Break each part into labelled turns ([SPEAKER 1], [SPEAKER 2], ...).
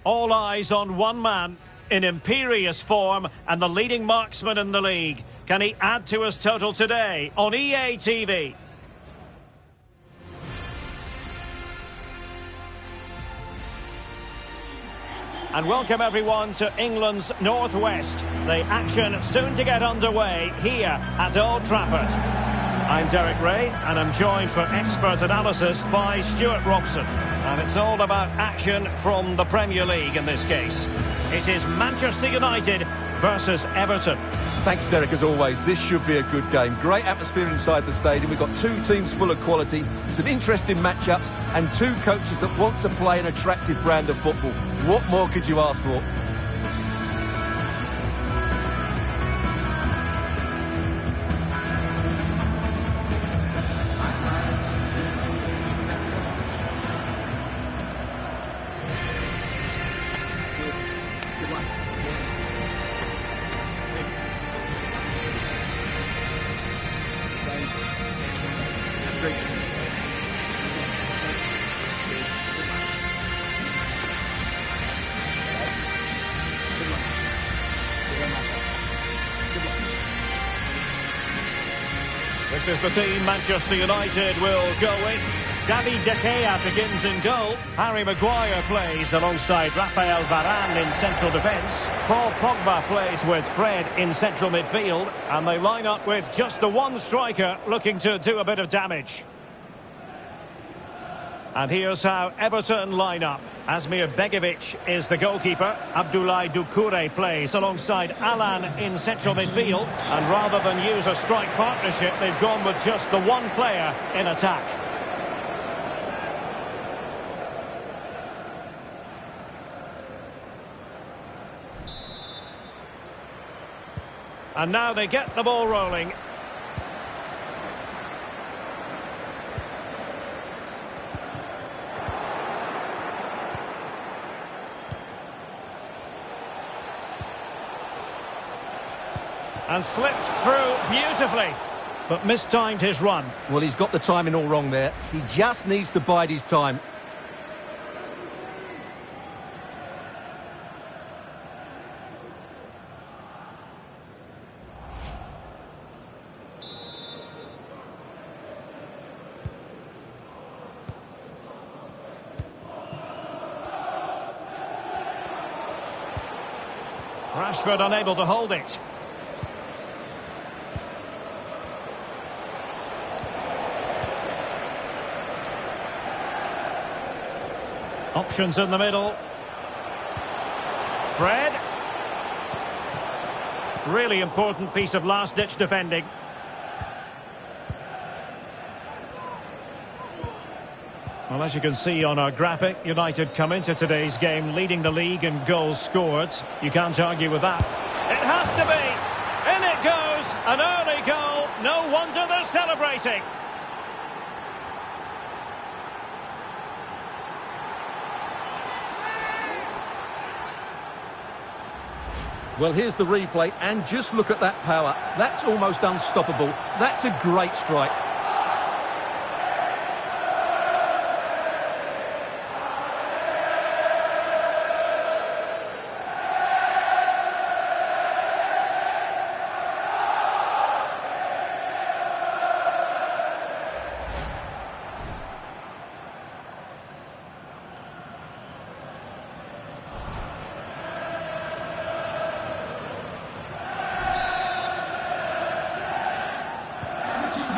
[SPEAKER 1] All eyes on one man in imperious form and the leading marksman in the league. Can he add to his total today on EA TV? And welcome everyone to England's Northwest. The action soon to get underway here at Old Trafford. I'm Derek Ray and I'm joined for expert analysis by Stuart Robson. And it's all about action from the Premier League in this case. It is Manchester United versus Everton.
[SPEAKER 2] Thanks, Derek, as always. This should be a good game. Great atmosphere inside the stadium. We've got two teams full of quality, some interesting matchups, and two coaches that want to play an attractive brand of football. What more could you ask for?
[SPEAKER 1] This is the team Manchester United will go with. David De Gea begins in goal. Harry Maguire plays alongside Rafael Varane in central defence. Paul Pogba plays with Fred in central midfield. And they line up with just the one striker looking to do a bit of damage. And here's how Everton line up. Asmir Begovic is the goalkeeper. Abdoulaye Doucouré plays alongside Alan in central midfield. And rather than use a strike partnership, they've gone with just the one player in attack. And now they get the ball rolling. And slipped through beautifully, but mistimed his run.
[SPEAKER 2] Well, he's got the timing all wrong there. He just needs to bide his time.
[SPEAKER 1] Rashford unable to hold it. Options in the middle. Fred. Really important piece of last-ditch defending. Well, as you can see on our graphic, United come into today's game leading the league in goals scored. You can't argue with that. It has to be. In it goes. An early goal. No wonder they're celebrating.
[SPEAKER 2] Well, here's the replay, and just look at that power. That's almost unstoppable. That's a great strike.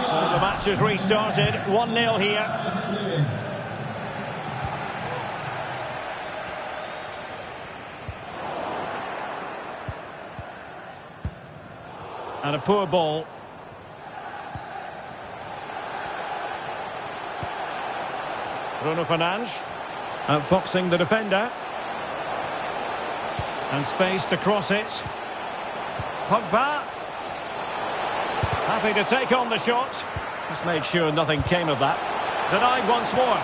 [SPEAKER 1] The match has restarted, 1-0 here. And a poor ball. Bruno Fernandes outfoxing the defender. And space to cross it. Pogba. Happy to take on the shot. Just made sure nothing came of that. Denied once more.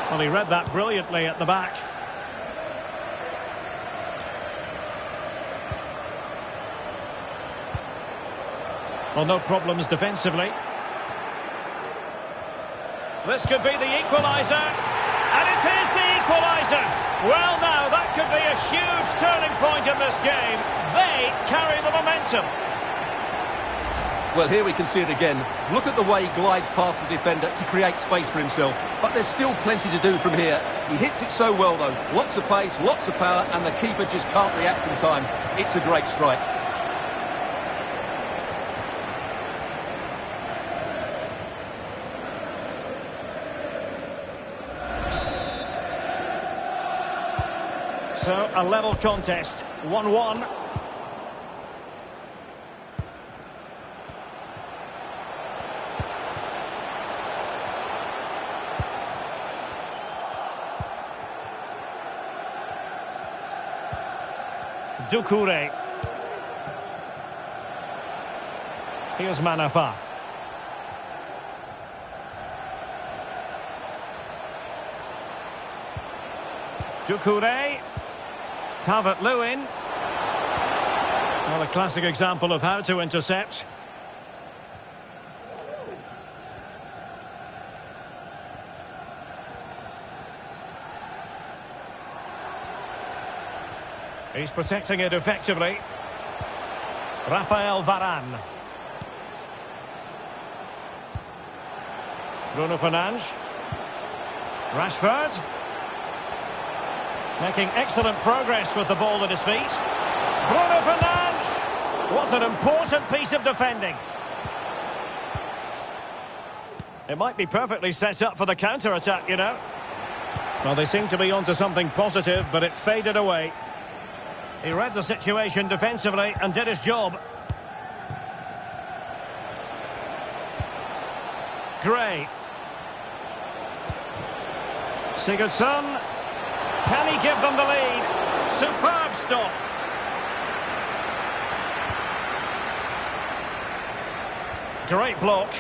[SPEAKER 1] Well, he read that brilliantly at the back. Well, no problems defensively. This could be the equaliser. And it is the equaliser. Well, now, that could be a in this game. They carry the momentum.
[SPEAKER 2] Well, here we can see it again. Look at the way he glides past the defender to create space for himself. But there's still plenty to do from here. He hits it so well, though. Lots of pace, lots of power, and the keeper just can't react in time. It's a great strike.
[SPEAKER 1] So, a level contest, 1-1. Doucouré. Here's Manafa. Doucouré. Calvert-Lewin. Well, a classic example of how to intercept. He's protecting it effectively. Rafael Varane. Bruno Fernandes. Rashford. Making excellent progress with the ball at his feet. Bruno Fernandes! What an important piece of defending. It might be perfectly set up for the counter-attack, you know. Well, they seem to be onto something positive, but it faded away. He read the situation defensively and did his job. Gray. Sigurdsson. Can he give them the lead? Superb stop. Great block.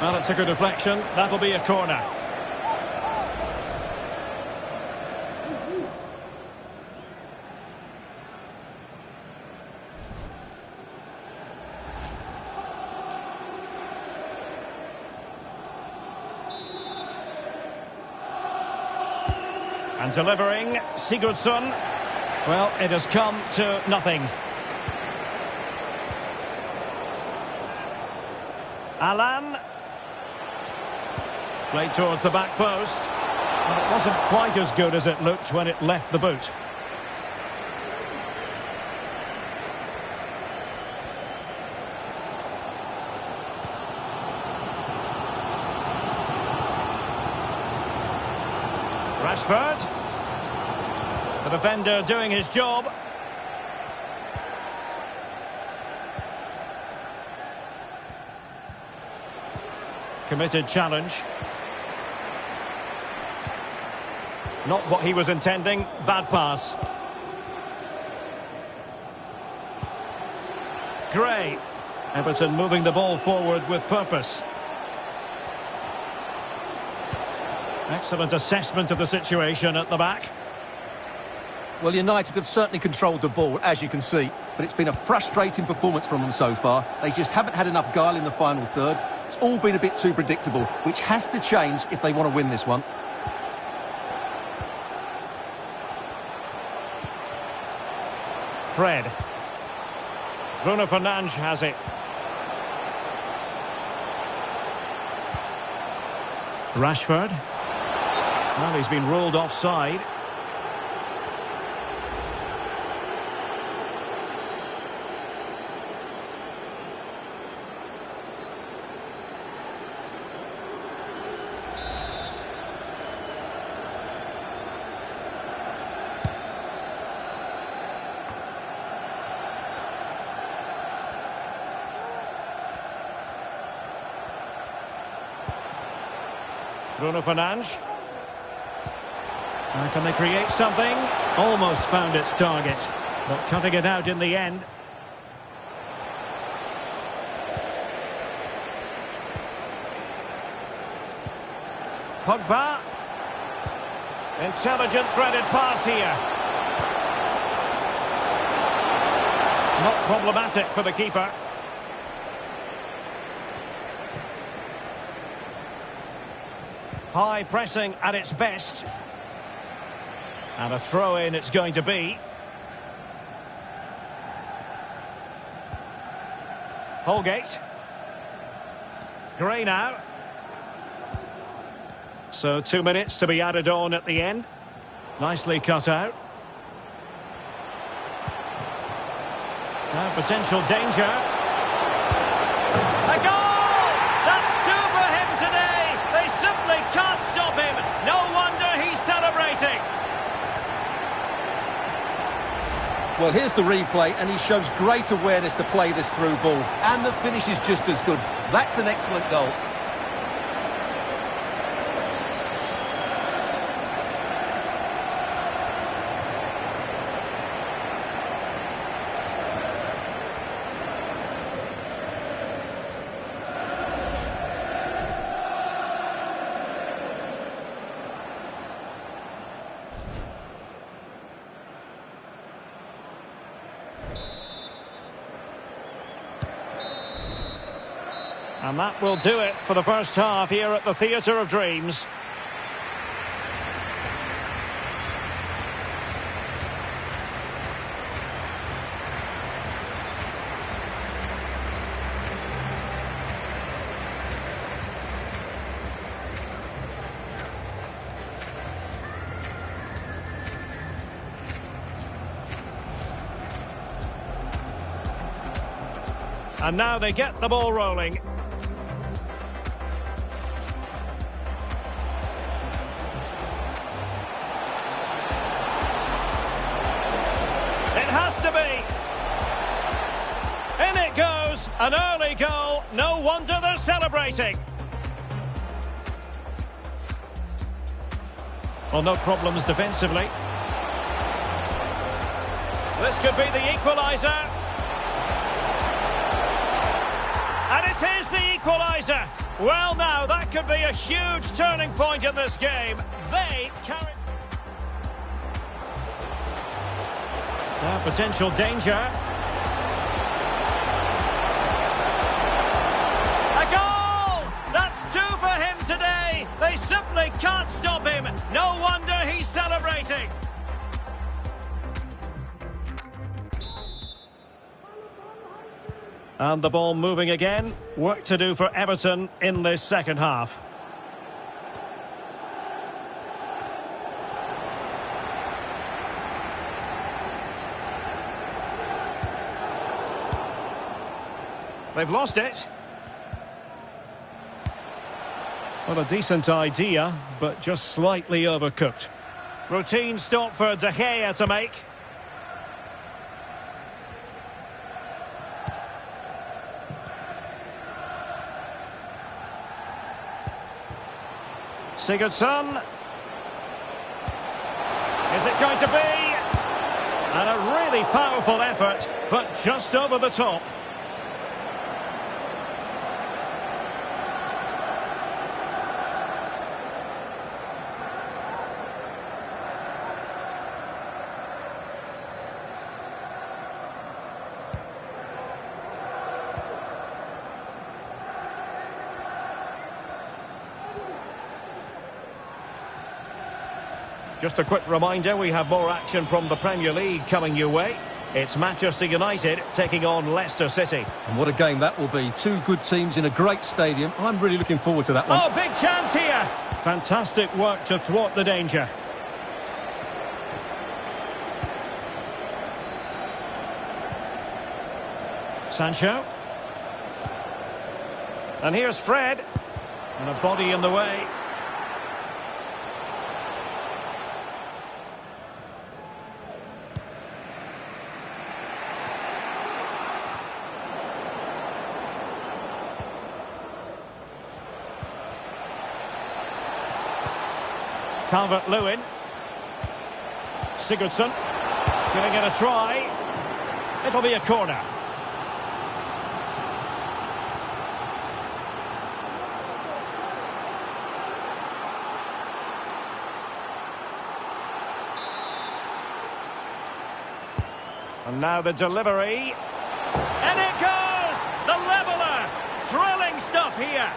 [SPEAKER 1] Well, it took a deflection. That'll be a corner. And delivering, Sigurdsson. Well, it has come to nothing. Alan. Played towards the back post. But it wasn't quite as good as it looked when it left the boot. Rashford. The defender doing his job. Committed challenge. Not what he was intending. Bad pass. Gray. Everton moving the ball forward with purpose. Excellent assessment of the situation at the back.
[SPEAKER 2] Well, United have certainly controlled the ball, as you can see. But it's been a frustrating performance from them so far. They just haven't had enough guile in the final third. It's all been a bit too predictable, which has to change if they want to win this one.
[SPEAKER 1] Fred. Bruno Fernandes has it. Rashford. Well, he's been ruled offside. Bruno Fernandes. Can they create something? Almost found its target, but cutting it out in the end. Pogba. Intelligent threaded pass here. Not problematic for the keeper. High pressing at its best. And a throw-in it's going to be. Holgate. Gray now. So 2 minutes to be added on at the end. Nicely cut out. Now potential danger. A goal! That's two for him today. They simply can't stop him. No wonder he's celebrating.
[SPEAKER 2] Well, here's the replay, and he shows great awareness to play this through ball. And the finish is just as good. That's an excellent goal.
[SPEAKER 1] And that will do it for the first half here at the Theatre of Dreams. And now they get the ball rolling. In it goes, an early goal, no wonder they're celebrating. Well, no problems defensively. This could be the equaliser. And it is the equaliser. Well, now, that could be a huge turning point in this game. They carry... Now, potential danger. A goal! That's two for him today. They simply can't stop him. No wonder he's celebrating. And the ball moving again. Work to do for Everton in this second half. They've lost it. Well, a decent idea, but just slightly overcooked. Routine stop for De Gea to make. Sigurdsson. Is it going to be? And a really powerful effort, but just over the top. Just a quick reminder, we have more action from the Premier League coming your way. It's Manchester United taking on Leicester City.
[SPEAKER 2] And what a game that will be. Two good teams in a great stadium. I'm really looking forward to that one.
[SPEAKER 1] Oh, big chance here. Fantastic work to thwart the danger. Sancho. And here's Fred. And a body in the way. Calvert-Lewin. Sigurdsson. Giving it a try. It'll be a corner. And now the delivery. And it goes! The leveller! Thrilling stuff here.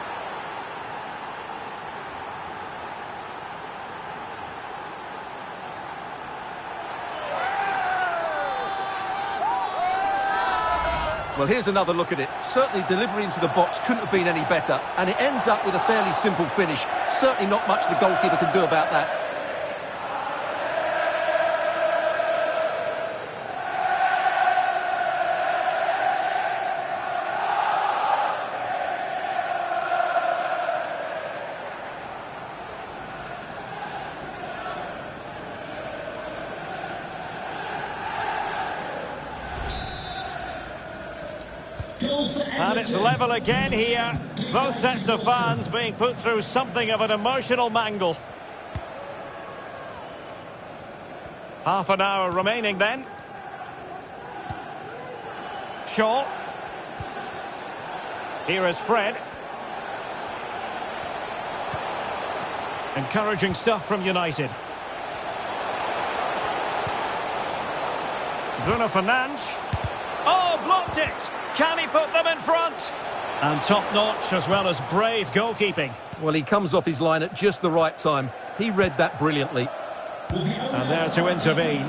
[SPEAKER 2] Well, here's another look at it. Certainly delivery into the box couldn't have been any better, and it ends up with a fairly simple finish. Certainly not much the goalkeeper can do about that.
[SPEAKER 1] And it's level again here. Both sets of fans being put through something of an emotional mangle. Half an hour remaining then. Shaw. Here is Fred. Encouraging stuff from United. Bruno Fernandes. Oh, blocked it! Can he put them in front? And top-notch as well as brave goalkeeping.
[SPEAKER 2] Well, he comes off his line at just the right time. He read that brilliantly.
[SPEAKER 1] And there to intervene.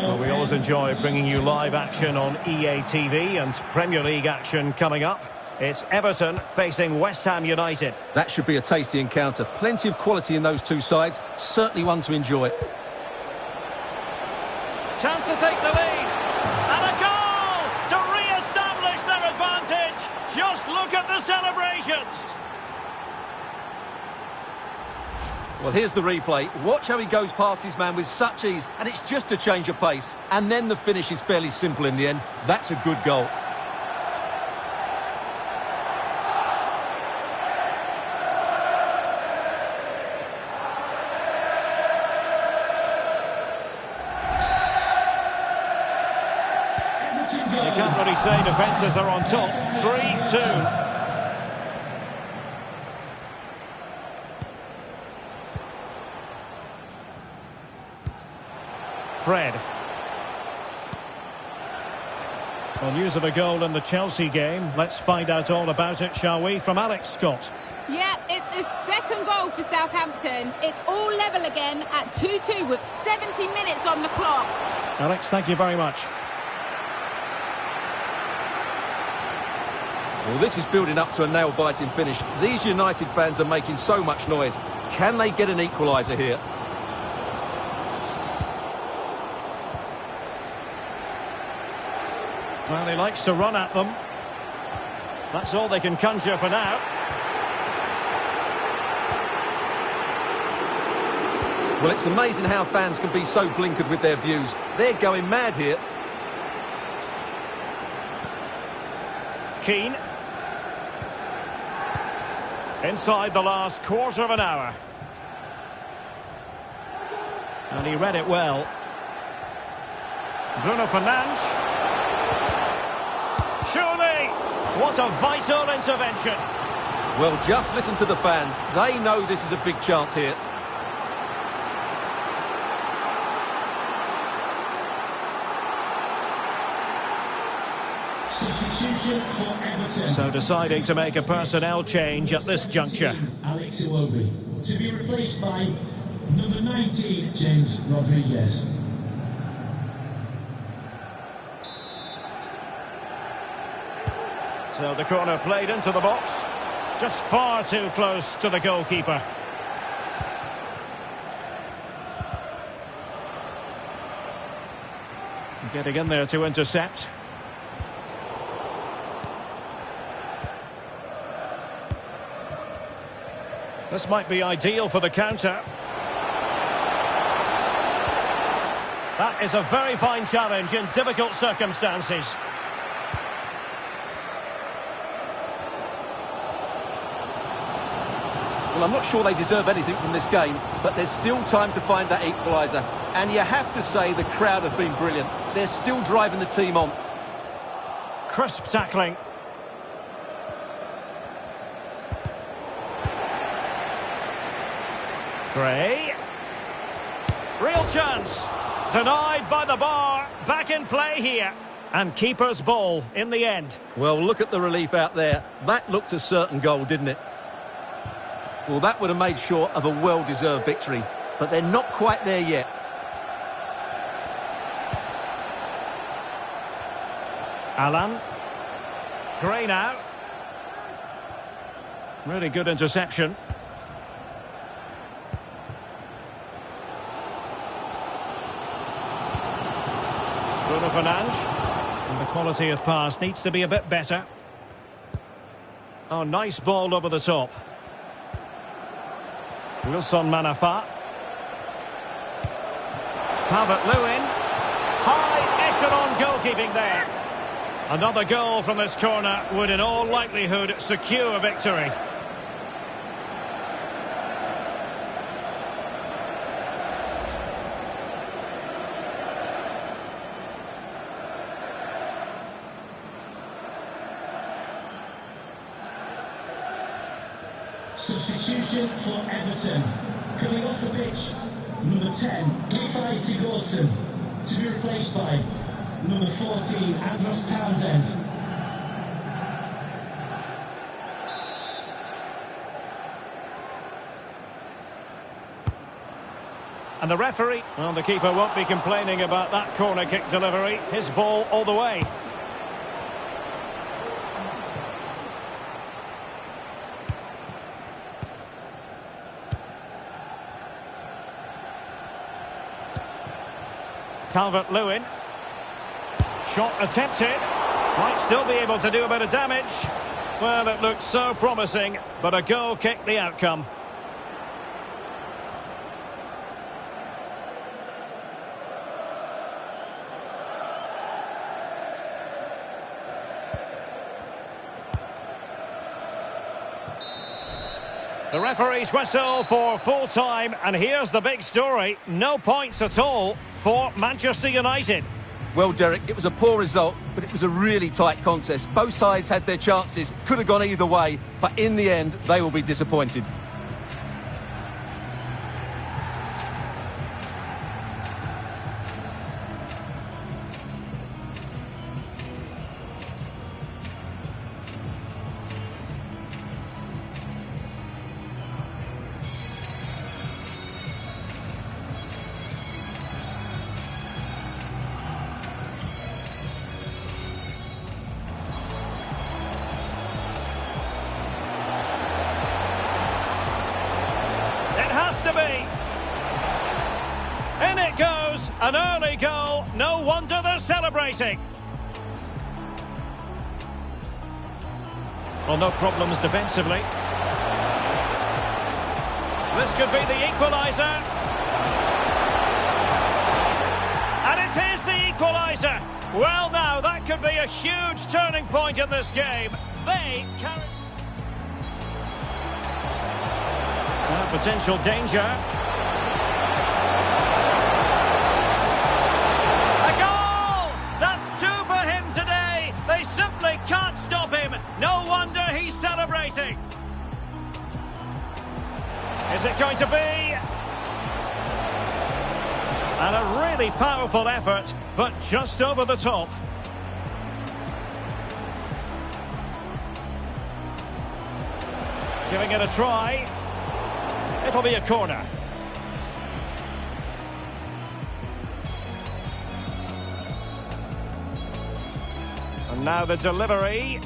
[SPEAKER 1] Well, we always enjoy bringing you live action on EA TV and Premier League action coming up. It's Everton facing West Ham United.
[SPEAKER 2] That should be a tasty encounter. Plenty of quality in those two sides. Certainly one to enjoy.
[SPEAKER 1] Chance to take the lead. And a goal to re-establish their advantage. Just look at the celebrations.
[SPEAKER 2] Well, here's the replay. Watch how he goes past his man with such ease, and it's just a change of pace. And then the finish is fairly simple in the end. That's a good goal.
[SPEAKER 1] You can't really say defences are on top. 3-2. Fred. Well, news of a goal in the Chelsea game. Let's find out all about it, shall we, from Alex Scott.
[SPEAKER 3] Yeah, it's a second goal for Southampton. It's all level again at 2-2 with 70 minutes on the clock.
[SPEAKER 1] Alex, thank you very much.
[SPEAKER 2] Well, this is building up to a nail-biting finish. These United fans are making so much noise. Can they get an equaliser here?
[SPEAKER 1] Well, he likes to run at them. That's all they can conjure for now.
[SPEAKER 2] Well, it's amazing how fans can be so blinkered with their views. They're going mad here.
[SPEAKER 1] Keane. Inside the last quarter of an hour. And he read it well. Bruno Fernandes. Surely, what a vital intervention.
[SPEAKER 2] Well, just listen to the fans. They know this is a big chance here.
[SPEAKER 4] Substitution for Everton.
[SPEAKER 1] So deciding to make a personnel change at this juncture.
[SPEAKER 4] Alex Iwobi to be replaced by number 19, James Rodriguez.
[SPEAKER 1] So the corner played into the box. Just far too close to the goalkeeper. Getting in there to intercept. This might be ideal for the counter. That is a very fine challenge in difficult circumstances.
[SPEAKER 2] Well, I'm not sure they deserve anything from this game, but there's still time to find that equaliser. And you have to say the crowd have been brilliant. They're still driving the team on.
[SPEAKER 1] Crisp tackling. Gray. Real chance. Denied by the bar. Back in play here. And keeper's ball in the end.
[SPEAKER 2] Well, look at the relief out there. That looked a certain goal, didn't it? Well, that would have made sure of a well-deserved victory. But they're not quite there yet.
[SPEAKER 1] Alan. Gray now. Really good interception. Bruno Fernandes. And the quality of pass needs to be a bit better. Oh, nice ball over the top. Wilson Manafa. Calvert-Lewin. High echelon goalkeeping there. Another goal from this corner would in all likelihood secure a victory.
[SPEAKER 4] Substitution for Everton. Coming off the pitch, number 10, Levi Sigurdsson, to be replaced by number 14, Andros Townsend.
[SPEAKER 1] And the referee, well, the keeper won't be complaining about that corner kick delivery. His ball all the way. Calvert-Lewin. Shot attempted. Might still be able to do a bit of damage. Well, it looked so promising, but a goal kicked the outcome. The referee's whistle for full time, and here's the big story. No points at all for Manchester United.
[SPEAKER 2] Well, Derek, it was a poor result, but it was a really tight contest. Both sides had their chances, could have gone either way, but in the end, they will be disappointed.
[SPEAKER 1] To be. In it goes, an early goal. No wonder they're celebrating. Well, no problems defensively. This could be the equaliser. And it is the equaliser. Well, now, that could be a huge turning point in this game. They carry... potential danger. A goal! That's two for him today. They simply can't stop him. No wonder he's celebrating. Is it going to be? And a really powerful effort, but just over the top. Giving it a try. It'll be a corner. And now the delivery.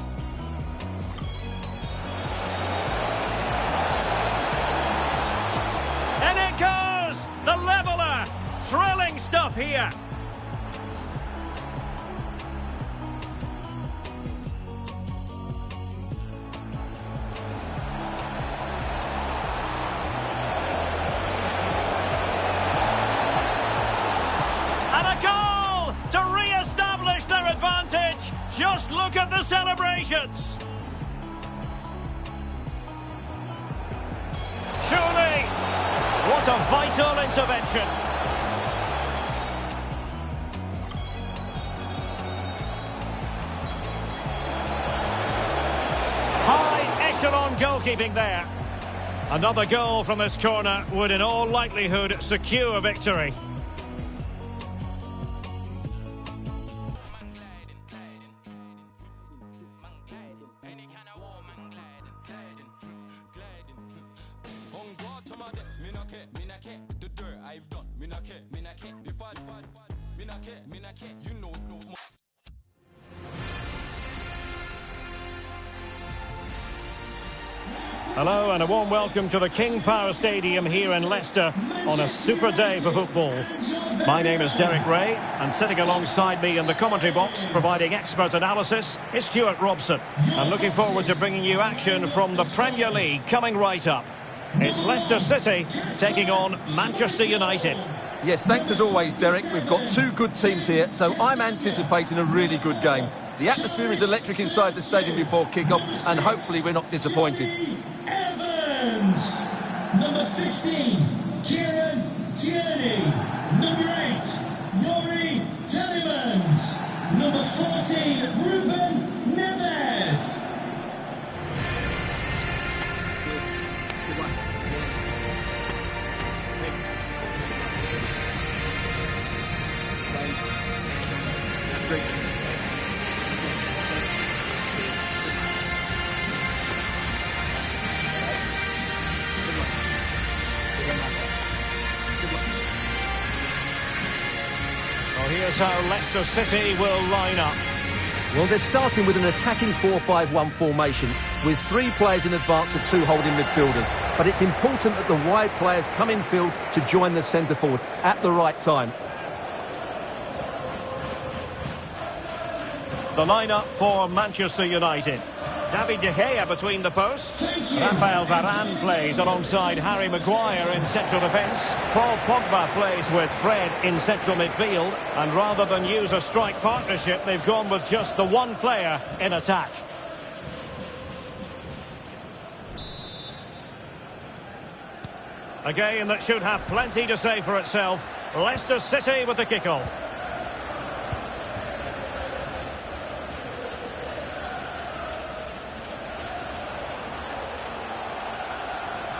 [SPEAKER 1] And it goes! The leveller! Thrilling stuff here. To re-establish their advantage. Just look at the celebrations. Surely, what a vital intervention. High echelon goalkeeping there. Another goal from this corner would in all likelihood secure victory.
[SPEAKER 5] You know,
[SPEAKER 1] Hello and a warm welcome to the King Power Stadium here in Leicester on a super day for football. My name is Derek Ray, and sitting alongside me in the commentary box providing expert analysis is Stuart Robson. I'm looking forward to bringing you action from the Premier League coming right up. It's Leicester City taking on Manchester United.
[SPEAKER 2] Yes, thanks as always, Derek. We've got two good teams here, so I'm anticipating a really good game. The atmosphere is electric inside the stadium before kick-off, and hopefully we're not disappointed.
[SPEAKER 4] Evans, number 15, Kieran Tierney, number 8, Rory Telemans, number 14, Ruben Neves.
[SPEAKER 1] Well, here's how Leicester City will line up.
[SPEAKER 2] Well, they're starting with an attacking 4-5-1 formation with 3 players in advance of 2 holding midfielders. But it's important that the wide players come in field to join the centre forward at the right time.
[SPEAKER 1] The lineup for Manchester United. David De Gea between the posts. Rafael Varane plays alongside Harry Maguire in central defence. Paul Pogba plays with Fred in central midfield. And rather than use a strike partnership, they've gone with just the one player in attack. A game that should have plenty to say for itself. Leicester City with the kick-off.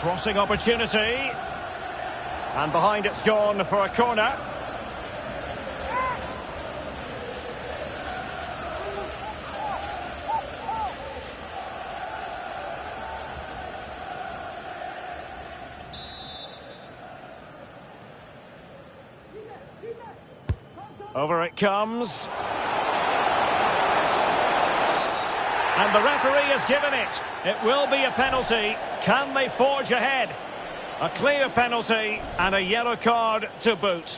[SPEAKER 1] Crossing opportunity. And behind it's gone for a corner. Over it comes. And the referee has given it. It will be a penalty. Can they forge ahead? A clear penalty and a yellow card to boot.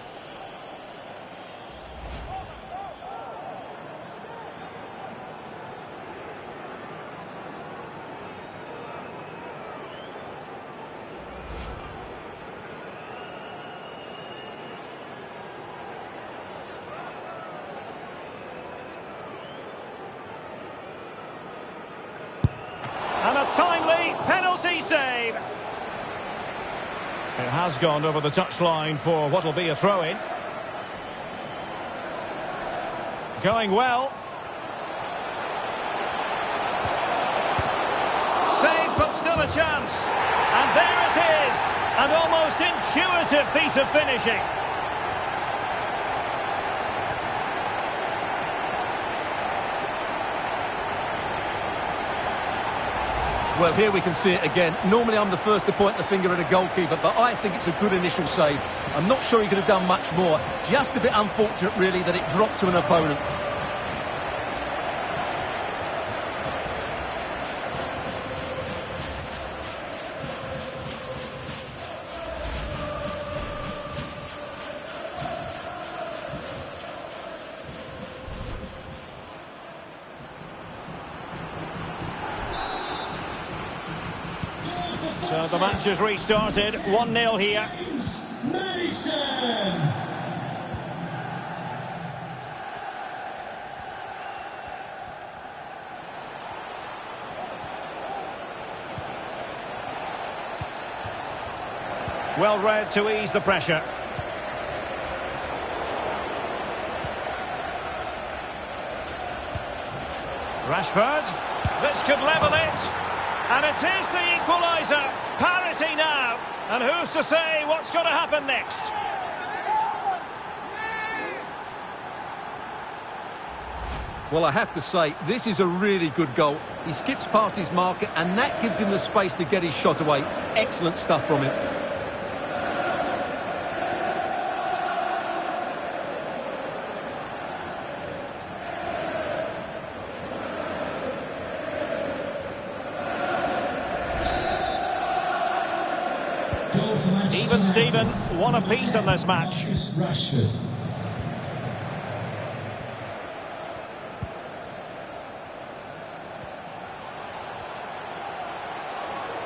[SPEAKER 1] And a timely penalty save. It has gone over the touchline for what will be a throw-in. Going well. Save, but still a chance. And there it is. An almost intuitive piece of finishing.
[SPEAKER 2] Well, here we can see it again. Normally I'm the first to point the finger at a goalkeeper, but I think it's a good initial save. I'm not sure he could have done much more. Just a bit unfortunate, really, that it dropped to an opponent.
[SPEAKER 1] So the match has restarted, 1-0 here.
[SPEAKER 4] Madison!
[SPEAKER 1] Well read to ease the pressure. Rashford, this could level it. And it is the equaliser. Parity now. And who's to say what's going to happen next?
[SPEAKER 2] Well, I have to say, this is a really good goal. He skips past his marker, and that gives him the space to get his shot away. Excellent stuff from him.
[SPEAKER 1] Even Steven, one apiece in this match.
[SPEAKER 4] Rashford.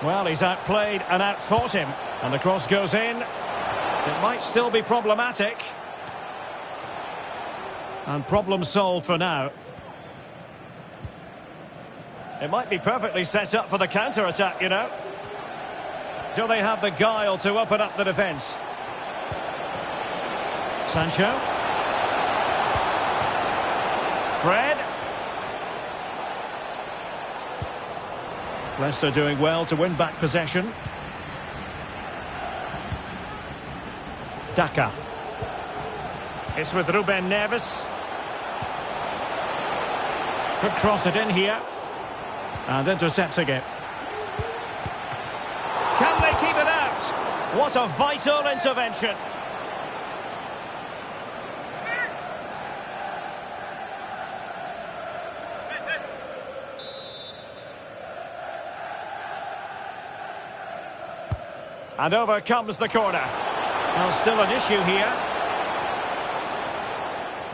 [SPEAKER 1] Well, he's outplayed and outthought him. And the cross goes in. It might still be problematic. And problem solved for now. It might be perfectly set up for the counter-attack, you know. Do they have the guile to open up the defence? Sancho. Fred. Leicester doing well to win back possession. Daka. It's with Ruben Neves. Could cross it in here. And intercepts again. Can they keep it out? What a vital intervention. And over comes the corner. Well, still an issue here.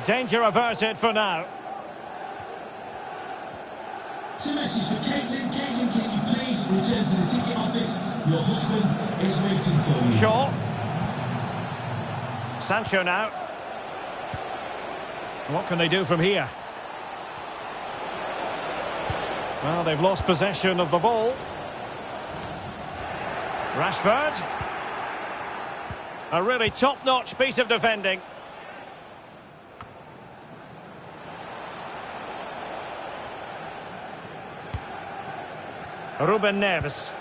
[SPEAKER 1] Danger averted for now.
[SPEAKER 4] It's a message for Caitlin. Caitlin, can you please return to the ticket office? Your husband is waiting for you.
[SPEAKER 1] Shaw. Sancho now. What can they do from here? Well, they've lost possession of the ball. Rashford. A really top-notch piece of defending. Ruben Neves.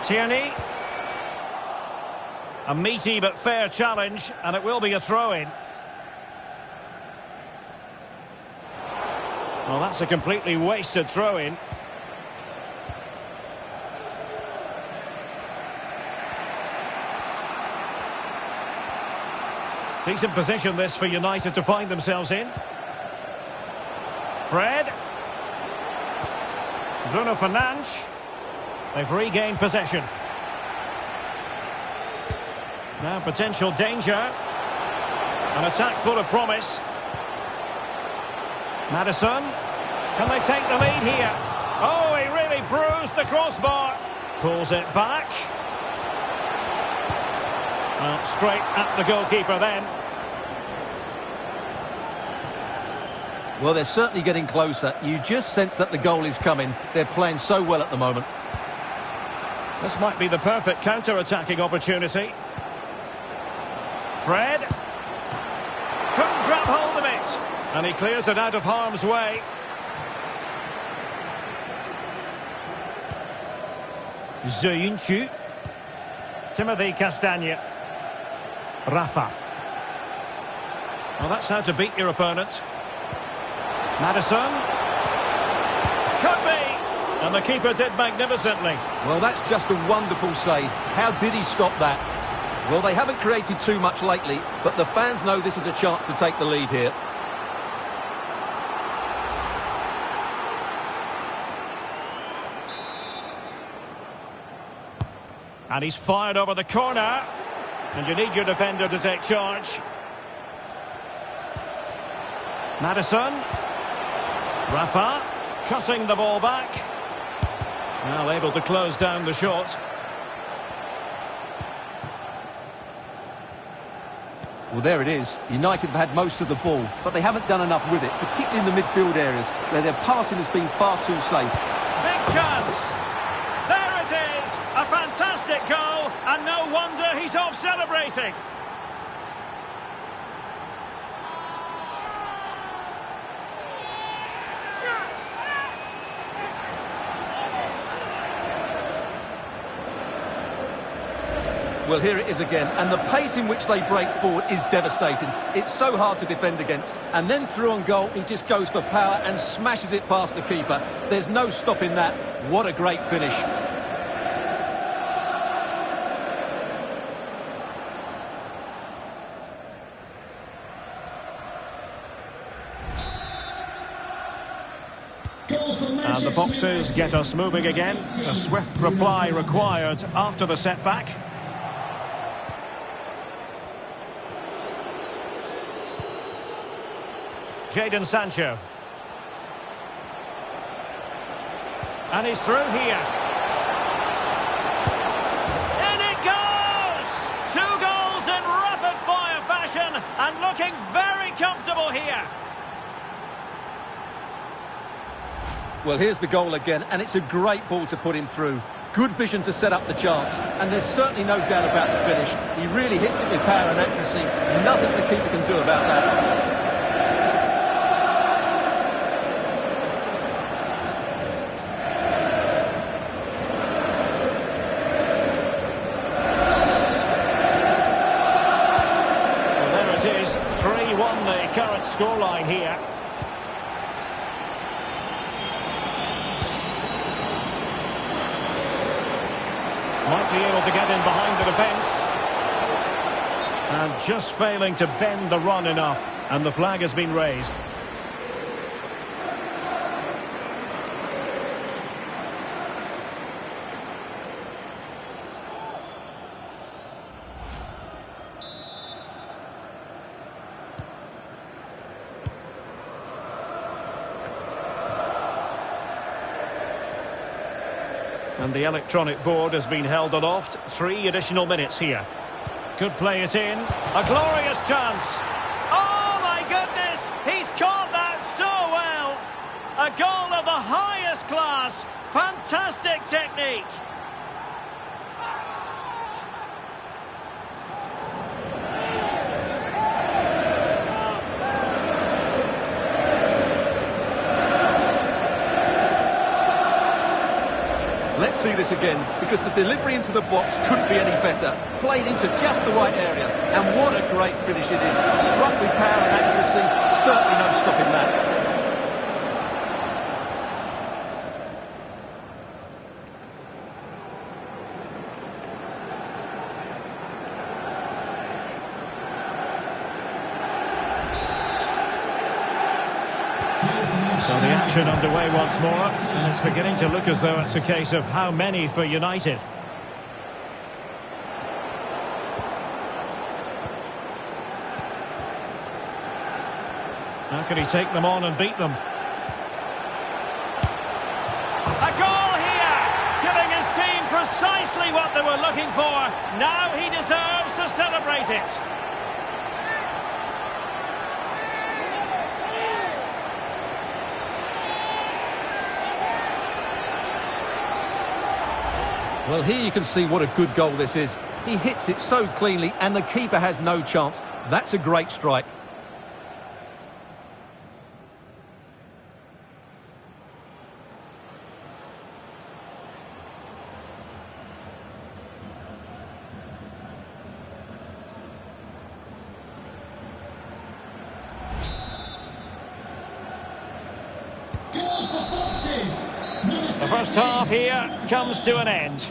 [SPEAKER 1] Tierney. A meaty but fair challenge, and it will be a throw-in. Well, that's a completely wasted throw-in. Decent position this for United to find themselves in. Fred. Bruno Fernandes. They've regained possession. Now potential danger. An attack full of promise. Maddison. Can they take the lead here? Oh, he really bruised the crossbar. Pulls it back. Well, straight at the goalkeeper then.
[SPEAKER 2] Well, they're certainly getting closer. You just sense that the goal is coming. They're playing so well at the moment.
[SPEAKER 1] This might be the perfect counter-attacking opportunity. Fred. Couldn't grab hold of it. And he clears it out of harm's way. Zuyuncu. Timothy Castagne. Rafa. Well, that's how to beat your opponent. Maddison. Could be. And the keeper did magnificently.
[SPEAKER 2] Well, that's just a wonderful save. How did he stop that? Well, they haven't created too much lately, but the fans know this is a chance to take the lead here.
[SPEAKER 1] And he's fired over the corner. And you need your defender to take charge. Maddison. Rafa. Cutting the ball back. Well, able to close down the shot.
[SPEAKER 2] Well, there it is. United have had most of the ball, but they haven't done enough with it, particularly in the midfield areas, where their passing has been far too safe.
[SPEAKER 1] Big chance! There it is! A fantastic goal, and no wonder he's off celebrating.
[SPEAKER 2] Well, here it is again, and the pace in which they break forward is devastating. It's so hard to defend against. And then through on goal, he just goes for power and smashes it past the keeper. There's no stopping that. What a great finish.
[SPEAKER 4] Goal for
[SPEAKER 1] And
[SPEAKER 4] Manchester
[SPEAKER 1] the boxes
[SPEAKER 4] United.
[SPEAKER 1] get us moving again. A swift reply required after the setback. Jadon Sancho. And he's through here. In it goes! 2 goals in rapid-fire fashion and looking very comfortable here.
[SPEAKER 2] Well, here's the goal again, and it's a great ball to put him through. Good vision to set up the chance, and there's certainly no doubt about the finish. He really hits it with power and accuracy. Nothing the keeper can do about that.
[SPEAKER 1] Current scoreline here. Might be able to get in behind the defence. And just failing to bend the run enough. And the flag has been raised. And the electronic board has been held aloft. 3 additional minutes here. Could play it in. A glorious chance. Oh, my goodness! He's caught that so well! A goal of the highest class. Fantastic technique.
[SPEAKER 2] Let's see this again, because the delivery into the box couldn't be any better. Played into just the right area, and what a great finish it is. Struck with power and accuracy, certainly no stopping that.
[SPEAKER 1] So the action underway once more, and it's beginning to look as though it's a case of how many for United. How can he take them on and beat them? A goal here, giving his team precisely what they were looking for. Now he deserves to celebrate it.
[SPEAKER 2] Well, here you can see what a good goal this is. He hits it so cleanly, and the keeper has no chance. That's a great strike.
[SPEAKER 4] Goal for Foxes.
[SPEAKER 1] The first half here comes to an end.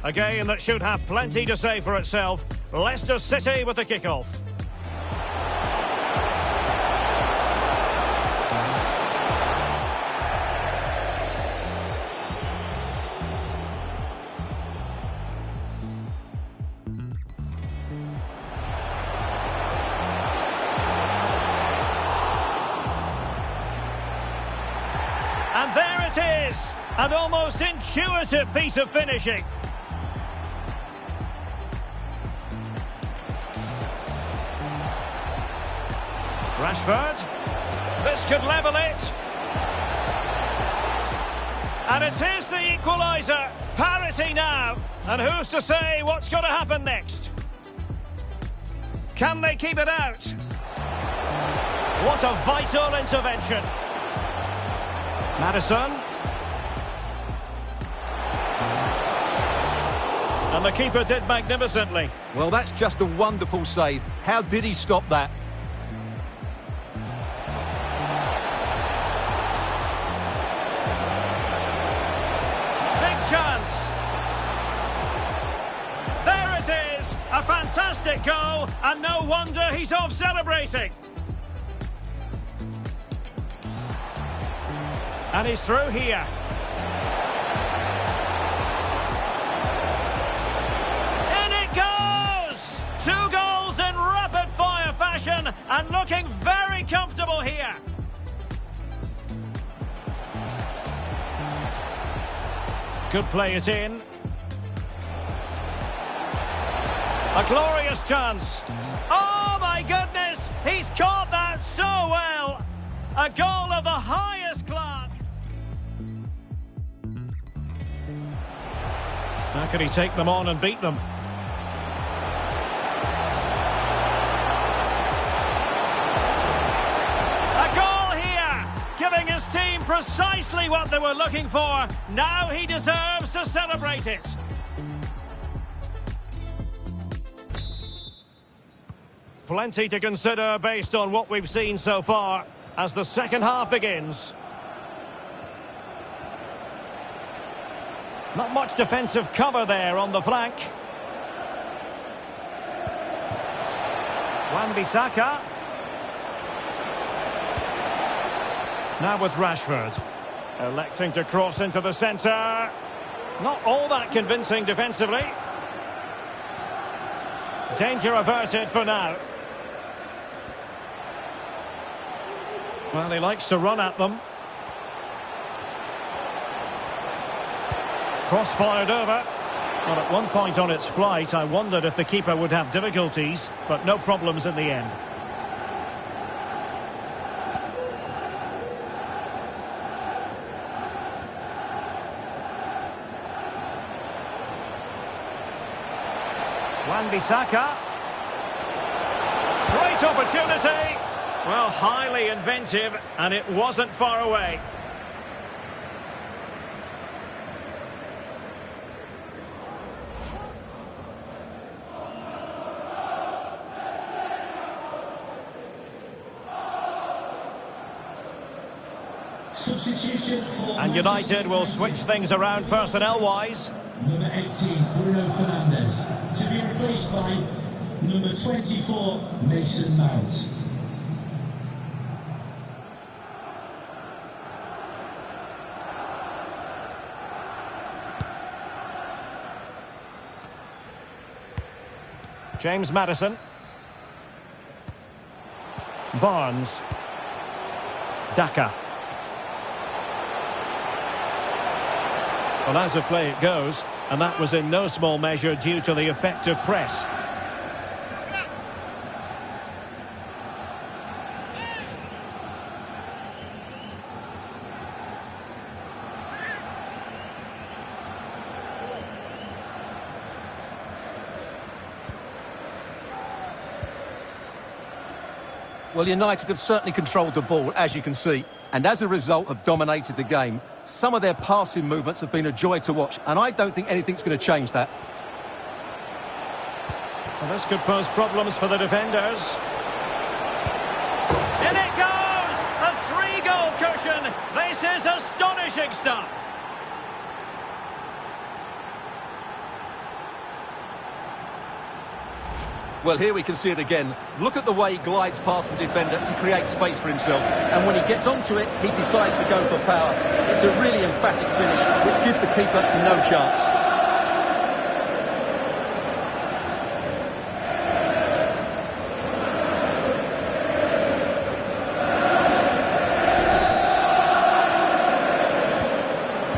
[SPEAKER 1] A game that should have plenty to say for itself. Leicester City with the kickoff. And there it is, an almost intuitive piece of finishing. Rashford, this could level it. And it is the equaliser, parity now. And who's to say what's going to happen next? Can they keep it out? What a vital intervention. Maddison. And the keeper did magnificently.
[SPEAKER 2] Well, that's just a wonderful save. How did he stop that?
[SPEAKER 1] Big chance. There it is. A fantastic goal. And no wonder he's off celebrating. And he's through here. In it goes! 2 goals in rapid-fire fashion and looking very comfortable here. Could play it in. A glorious chance. Oh, my goodness! He's caught that so well. A goal of the highest class. How can he take them on and beat them? A goal here, giving his team precisely what they were looking for. Now he deserves to celebrate it. Plenty to consider based on what we've seen so far as the second half begins. Not much defensive cover there on the flank. Wan-Bissaka. Now with Rashford. Electing to cross into the centre. Not all that convincing defensively. Danger averted for now. Well, he likes to run at them. Cross fired over. Well, at one point on its flight, I wondered if the keeper would have difficulties, but no problems in the end. Wan-Bissaka. Great opportunity. Well, highly inventive, and it wasn't far away.
[SPEAKER 4] Substitution for
[SPEAKER 1] And United will switch things around personnel-wise.
[SPEAKER 4] Number 18, Bruno Fernandes, to be replaced by number 24, Mason Mount.
[SPEAKER 1] James Maddison. Barnes. Daka. Well, out of play it goes, and that was in no small measure due to the effective press.
[SPEAKER 2] Well, United have certainly controlled the ball, as you can see, and as a result have dominated the game. Some of their passing movements have been a joy to watch, and I don't think anything's going to change that.
[SPEAKER 1] Well, this could pose problems for the defenders. In it goes! A 3-goal cushion! This is astonishing stuff!
[SPEAKER 2] Well, here we can see it again. Look at the way he glides past the defender to create space for himself. And when he gets onto it, he decides to go for power. It's a really emphatic finish, which gives the keeper no chance.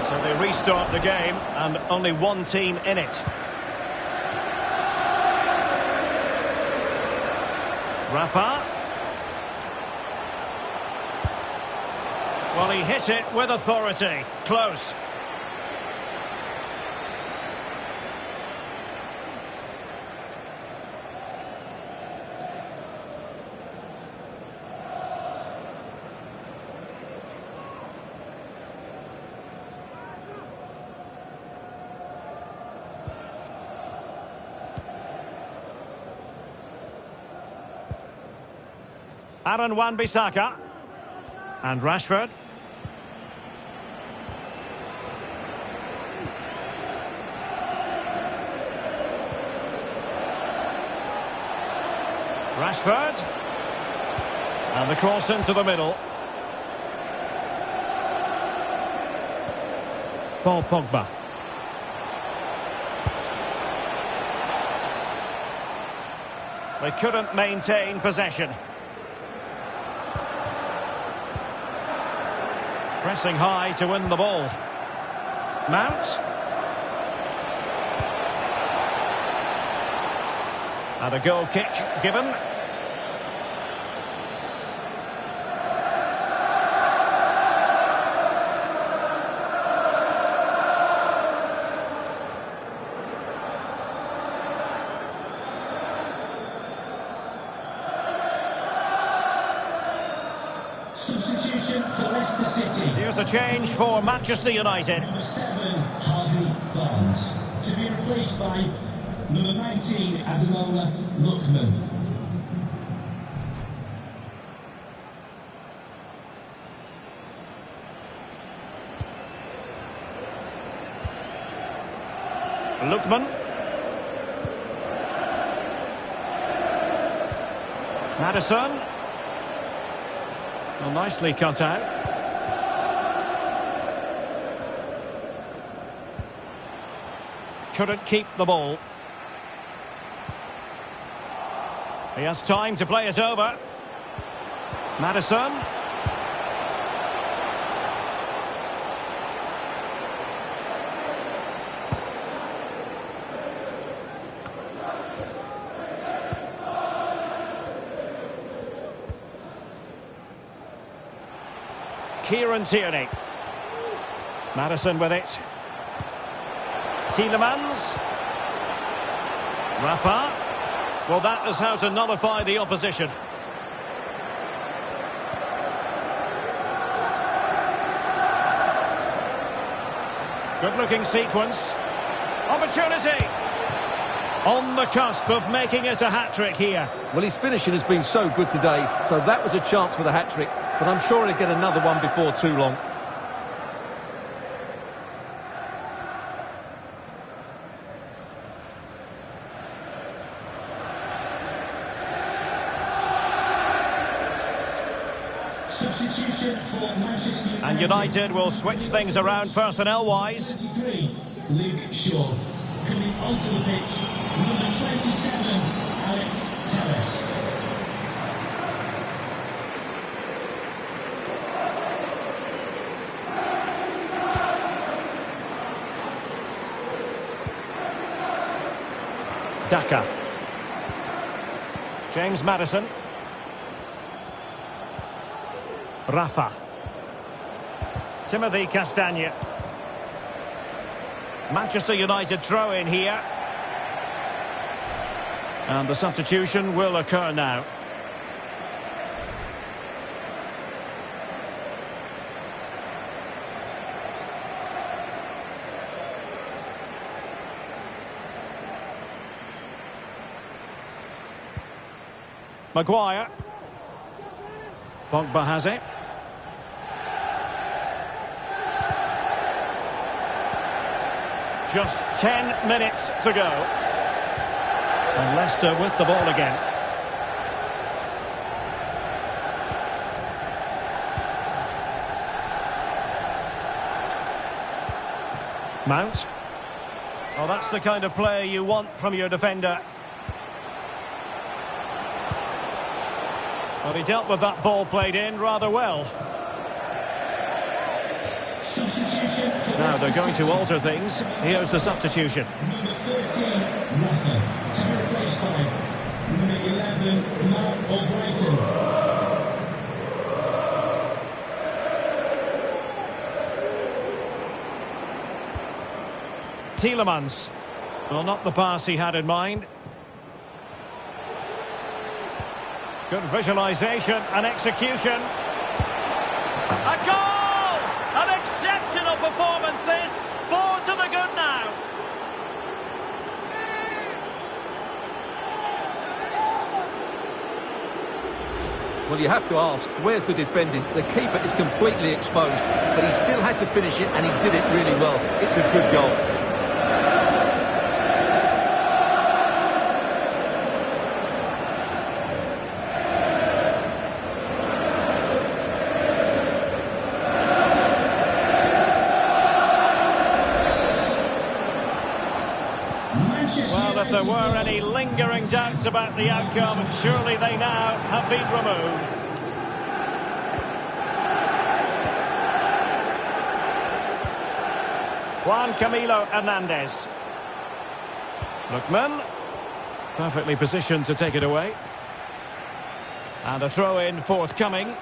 [SPEAKER 1] So they restart the game, and only one team in it. Rafa. Well, he hit it with authority. Close. Aaron Wan-Bissaka. And Rashford. Rashford. And the cross into the middle. Paul Pogba. They couldn't maintain possession. Pressing high to win the ball. Mount. And a goal kick given.
[SPEAKER 4] Substitution for Leicester City.
[SPEAKER 1] Here's a change for Manchester United.
[SPEAKER 4] Number 7, Harvey Barnes. To be replaced by number 19, Ademola Lookman.
[SPEAKER 1] Lookman. Maddison. Well, nicely cut out. Couldn't keep the ball. He has time to play it over. Maddison. Kieran Tierney. Maddison with it. Tielemans. Rafa. Well, that is how to nullify the opposition. Good-looking sequence. Opportunity. On the cusp of making it a hat-trick here.
[SPEAKER 2] Well, his finishing has been so good today, so that was a chance for the hat-trick, but I'm sure he'll get another one before too long.
[SPEAKER 4] Substitution for Manchester United.
[SPEAKER 1] And United will switch things around personnel-wise.
[SPEAKER 4] 23, Luke Shaw. Coming onto the pitch, number 27, Alex Telles.
[SPEAKER 1] Daka. James Maddison. Rafa. Timothy Castagne. Manchester United throw in here. And the substitution will occur now. Maguire. Pogba has it. Just 10 minutes to go. And Leicester with the ball again. Mount. Oh, that's the kind of play you want from your defender. Well, he dealt with that ball played in rather well.
[SPEAKER 4] Substitution for
[SPEAKER 1] Now they're going to alter things. Here's the substitution.
[SPEAKER 4] number 13, Rafa. To be replaced by number 11, Mark Albrighton.
[SPEAKER 1] Tielemans. Well, not the pass he had in mind. Good visualisation and execution. A goal! An exceptional performance this. 4 to the good now.
[SPEAKER 2] Well, you have to ask, where's the defending? The keeper is completely exposed, but he still had to finish it, and he did it really well. It's a good goal.
[SPEAKER 1] Well, if there were any lingering doubts about the outcome, surely they now have been removed. Juan Camilo Hernandez. Lookman. Perfectly positioned to take it away. And a throw-in forthcoming.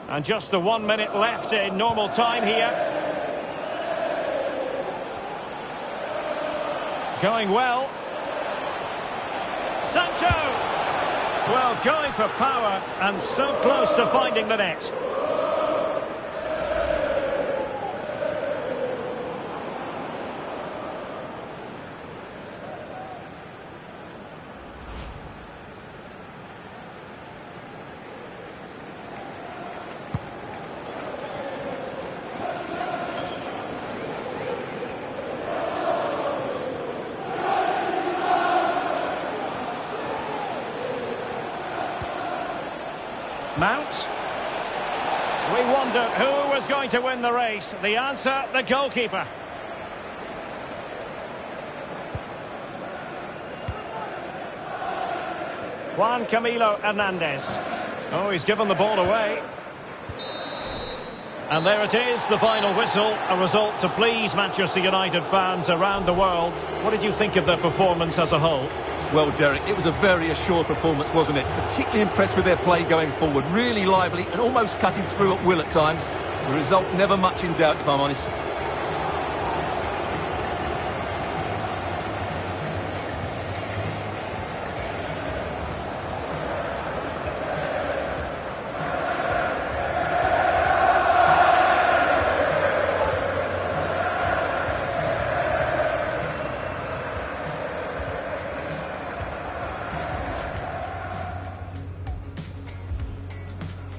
[SPEAKER 1] And just the 1 minute left in normal time here. Going well. Sancho! Well, going for power and so close to finding the net. Mount. We wonder who was going to win the race. The answer, the goalkeeper. Juan Camilo Hernandez. Oh, he's given the ball away. And there it is, the final whistle. A result to please Manchester United fans around the world. What did you think of their performance as a whole?
[SPEAKER 2] Well, Derek, it was a very assured performance, wasn't it? Particularly impressed with their play going forward. Really lively and almost cutting through at will at times. The result never much in doubt, if I'm honest.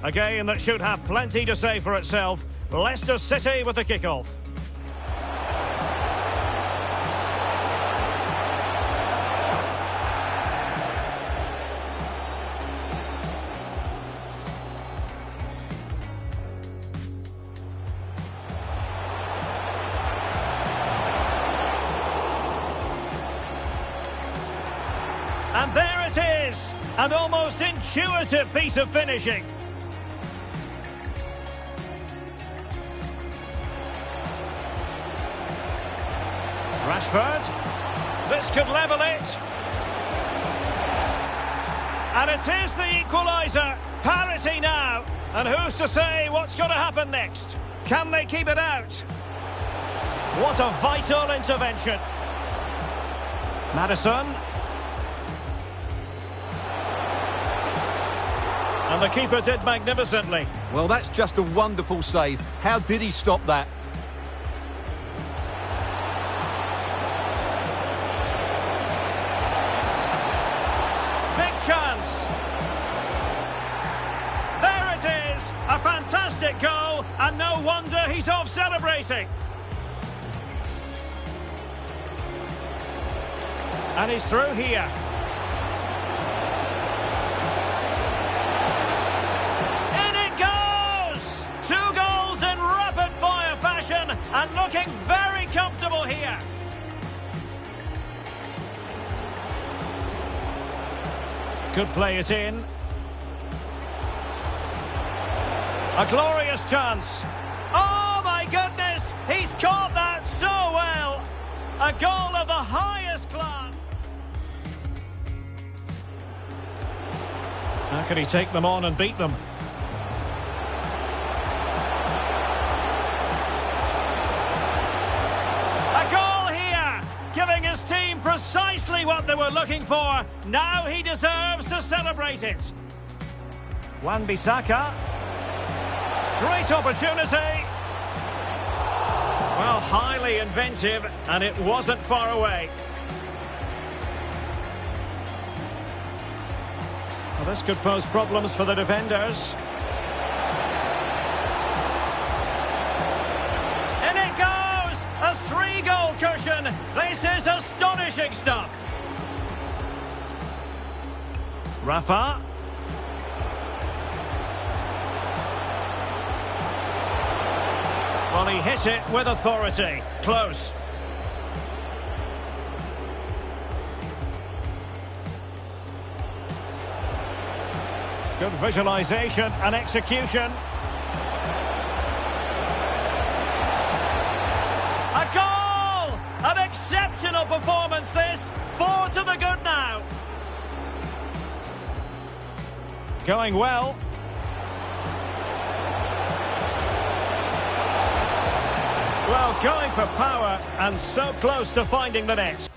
[SPEAKER 1] A game that should have plenty to say for itself. Leicester City with the kickoff. And there it is, an almost intuitive piece of finishing. Rashford, this could level it. And it is the equaliser, parity now. And who's to say what's going to happen next? Can they keep it out? What a vital intervention. Maddison. And the keeper did magnificently.
[SPEAKER 2] Well, that's just a wonderful save. How did he stop that?
[SPEAKER 1] Chance. There it is, a fantastic goal, and no wonder he's off celebrating. And he's through here. In it goes! 2 goals in rapid-fire fashion, and looking very comfortable here. Could play it in. A glorious chance. Oh my goodness! He's caught that so well! A goal of the highest class. How can he take them on and beat them? A goal here, giving his team precisely what they were looking for. Now he deserves to celebrate it. Wan-Bissaka. Great opportunity. Well, highly inventive, and it wasn't far away. Well, this could pose problems for the defenders. In it goes! A 3-goal cushion. This is astonishing stuff. Rafa. Well, he hit it with authority. Close. Good visualization and execution. A goal! An exceptional performance, this. 4 to the good now. Going well. Well, going for power and so close to finding the net.